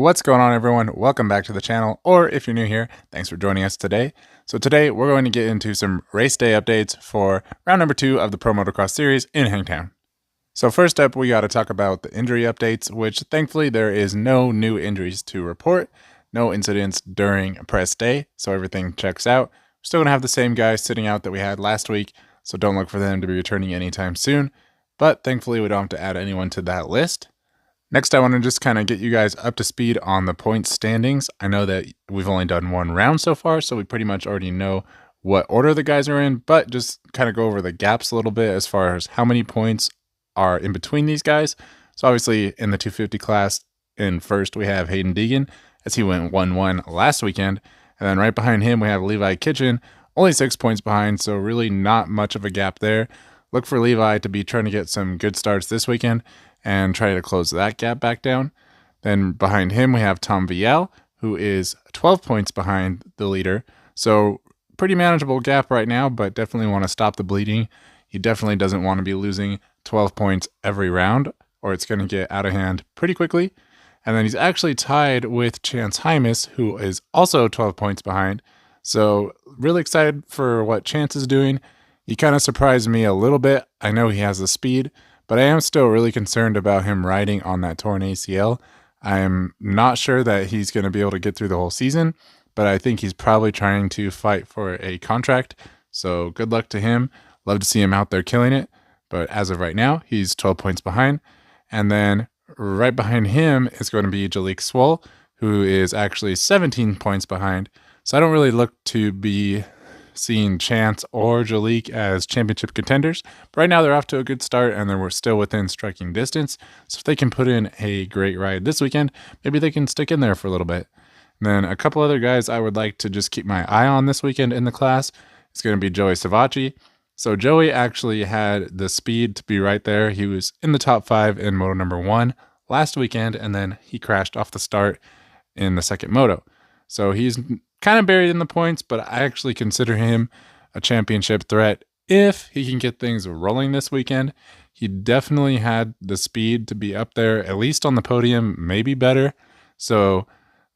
What's going on, everyone? Welcome back to the channel, or if you're new here, thanks for joining us today. So today we're going to get into some race day updates for round number 2 of the Pro Motocross Series in Hangtown. So first up, we got to talk about the injury updates, which thankfully there is no new injuries to report, no incidents during press day, so everything checks out. We're still going to have the same guys sitting out that we had last week, so don't look for them to be returning anytime soon, but thankfully we don't have to add anyone to that list. Next, I want to just kind of get you guys up to speed on the points standings. I know that we've only done one round so far, so we pretty much already know what order the guys are in, but just kind of go over the gaps a little bit as far as how many points are in between these guys. So obviously in the 250 class, in first we have Hayden Deegan, as he went 1-1 last weekend. And then right behind him, we have Levi Kitchen, only 6 points behind, so really not much of a gap there. Look for Levi to be trying to get some good starts this weekend and try to close that gap back down. Then behind him, we have Tom Vial, who is 12 points behind the leader. So pretty manageable gap right now, but definitely want to stop the bleeding. He definitely doesn't want to be losing 12 points every round, or it's going to get out of hand pretty quickly. And then he's actually tied with Chance Hymas, who is also 12 points behind. So really excited for what Chance is doing. He kind of surprised me a little bit. I know he has the speed, but I am still really concerned about him riding on that torn ACL. I am not sure that he's going to be able to get through the whole season, but I think he's probably trying to fight for a contract. So good luck to him. Love to see him out there killing it. But as of right now, he's 12 points behind. And then right behind him is going to be Jalik Swoll, who is actually 17 points behind. So I don't really look to be seeing Chance or Jalik as championship contenders. But right now they're off to a good start and we're still within striking distance. So if they can put in a great ride this weekend, maybe they can stick in there for a little bit. And then a couple other guys I would like to just keep my eye on this weekend in the class. It's going to be Joey Savacci. So Joey actually had the speed to be right there. He was in the top 5 in moto number 1 last weekend, and then he crashed off the start in the second moto. So he's kind of buried in the points, but I actually consider him a championship threat if he can get things rolling this weekend. He definitely had the speed to be up there, at least on the podium, maybe better. So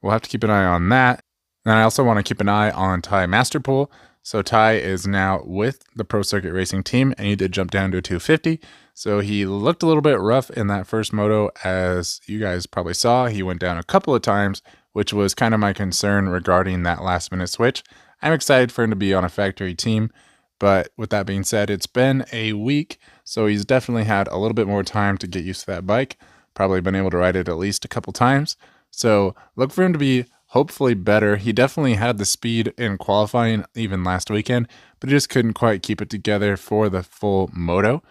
we'll have to keep an eye on that. And I also want to keep an eye on Ty Masterpool. So Ty is now with the Pro Circuit Racing team, and he did jump down to a 250. So he looked a little bit rough in that first moto, as you guys probably saw. He went down a couple of times, which was kind of my concern regarding that last minute switch. I'm excited for him to be on a factory team, but with that being said, it's been a week, so he's definitely had a little bit more time to get used to that bike. Probably been able to ride it at least a couple times. So look for him to be hopefully better. He definitely had the speed in qualifying even last weekend, but he just couldn't quite keep it together for the full moto.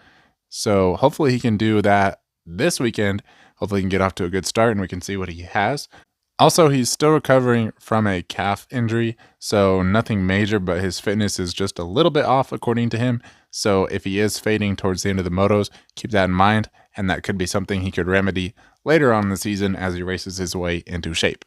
So hopefully he can do that this weekend. Hopefully he can get off to a good start and we can see what he has. Also, he's still recovering from a calf injury, so nothing major, but his fitness is just a little bit off according to him. So if he is fading towards the end of the motos, keep that in mind, and that could be something he could remedy later on in the season as he races his way into shape.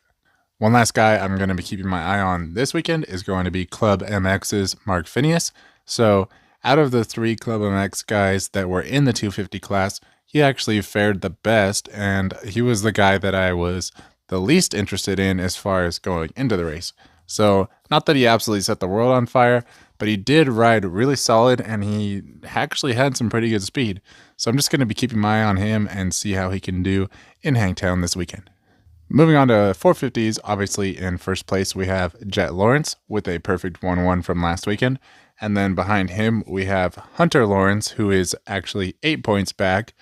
One last guy I'm going to be keeping my eye on this weekend is going to be Club MX's Mark Phineas. So out of the 3 Club MX guys that were in the 250 class, he actually fared the best, and he was the guy that I was the least interested in as far as going into the race. So not that he absolutely set the world on fire, but he did ride really solid and he actually had some pretty good speed. So I'm just going to be keeping my eye on him and see how he can do in Hangtown this weekend. Moving on to 450s, obviously in first place we have Jet Lawrence with a perfect 1-1 from last weekend. And then behind him we have Hunter Lawrence, who is actually 8 points back.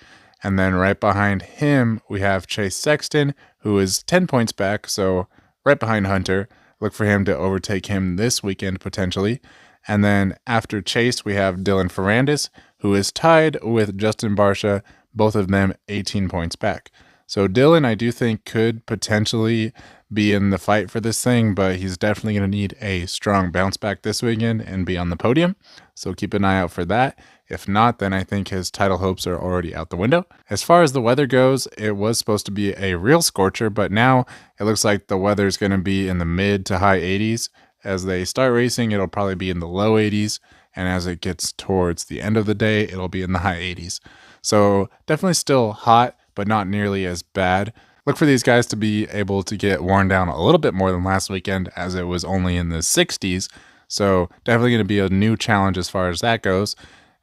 And then right behind him, we have Chase Sexton, who is 10 points back, so right behind Hunter. Look for him to overtake him this weekend, potentially. And then after Chase, we have Dylan Ferrandis, who is tied with Justin Barsha, both of them 18 points back. So Dylan, I do think, could potentially be in the fight for this thing, but he's definitely going to need a strong bounce back this weekend and be on the podium. So keep an eye out for that. If not, then I think his title hopes are already out the window. As far as the weather goes, it was supposed to be a real scorcher, but now it looks like the weather is going to be in the mid to high 80s. As they start racing, it'll probably be in the low 80s. And as it gets towards the end of the day, it'll be in the high 80s. So definitely still hot, but not nearly as bad. Look for these guys to be able to get worn down a little bit more than last weekend, as it was only in the 60s. So definitely going to be a new challenge as far as that goes.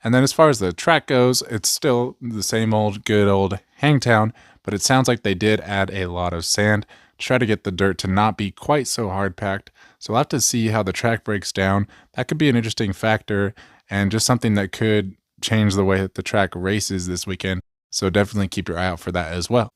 And then as far as the track goes, it's still the same old good old Hangtown, but it sounds like they did add a lot of sand to try to get the dirt to not be quite so hard packed. So we'll have to see how the track breaks down. That could be an interesting factor and just something that could change the way that the track races this weekend. So definitely keep your eye out for that as well.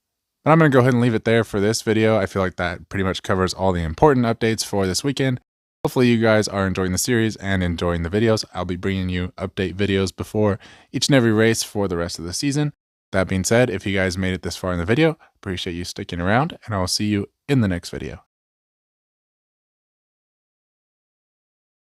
But I'm going to go ahead and leave it there for this video. I feel like that pretty much covers all the important updates for this weekend. Hopefully you guys are enjoying the series and enjoying the videos. I'll be bringing you update videos before each and every race for the rest of the season. That being said, if you guys made it this far in the video, appreciate you sticking around, and I will see you in the next video.